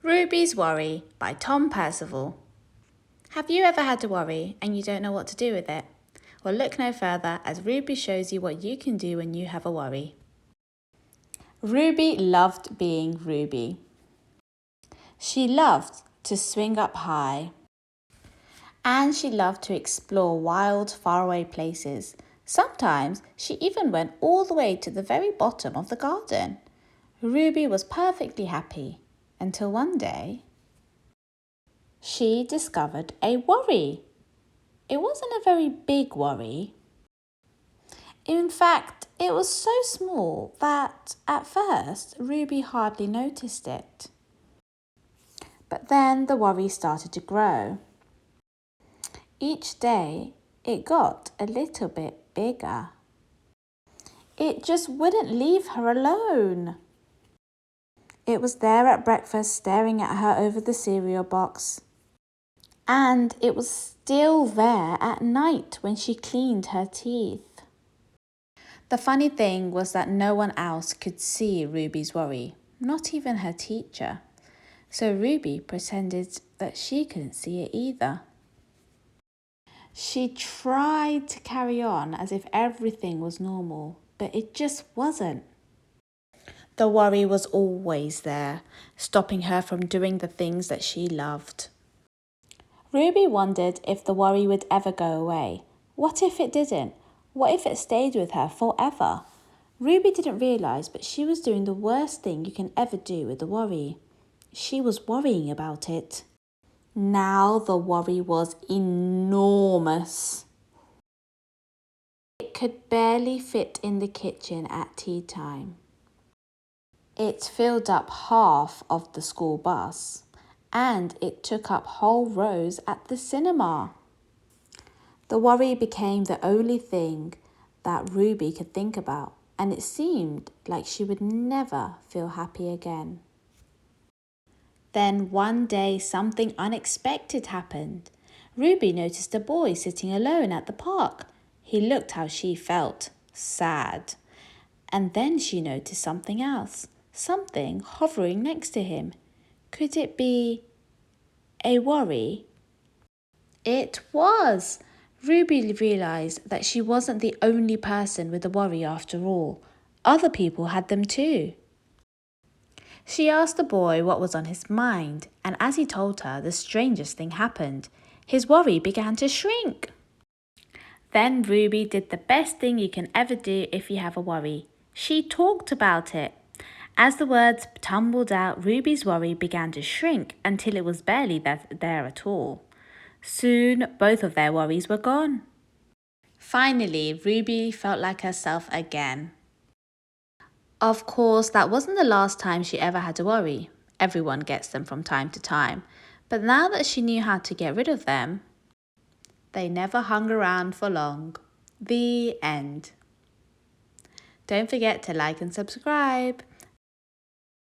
Ruby's Worry by Tom Percival. Have you ever had a worry and you don't know what to do with it? Well, look no further as Ruby shows you what you can do when you have a worry. Ruby loved being Ruby. She loved to swing up high. And she loved to explore wild, faraway places. Sometimes she even went all the way to the very bottom of the garden. Ruby was perfectly happy until one day she discovered a worry. It wasn't a very big worry. In fact, it was so small that at first Ruby hardly noticed it. But then the worry started to grow. Each day it got a little bit bigger. It just wouldn't leave her alone. It was there at breakfast staring at her over the cereal box. And it was still there at night when she cleaned her teeth. The funny thing was that no one else could see Ruby's worry, not even her teacher. So Ruby pretended that she couldn't see it either. She tried to carry on as if everything was normal, but it just wasn't. The worry was always there, stopping her from doing the things that she loved. Ruby wondered if the worry would ever go away. What if it didn't? What if it stayed with her forever? Ruby didn't realise, but she was doing the worst thing you can ever do with a worry. She was worrying about it. Now the worry was enormous. It could barely fit in the kitchen at tea time. It filled up half of the school bus, and it took up whole rows at the cinema. The worry became the only thing that Ruby could think about, and it seemed like she would never feel happy again. Then one day something unexpected happened. Ruby noticed a boy sitting alone at the park. He looked how she felt, sad. And then she noticed something else, something hovering next to him. Could it be a worry? It was. Ruby realised that she wasn't the only person with a worry after all. Other people had them too. She asked the boy what was on his mind, and as he told her, the strangest thing happened. His worry began to shrink. Then Ruby did the best thing you can ever do if you have a worry. She talked about it. As the words tumbled out, Ruby's worry began to shrink until it was barely there at all. Soon, both of their worries were gone. Finally, Ruby felt like herself again. Of course, that wasn't the last time she ever had to worry. Everyone gets them from time to time. But now that she knew how to get rid of them, they never hung around for long. The end. Don't forget to like and subscribe.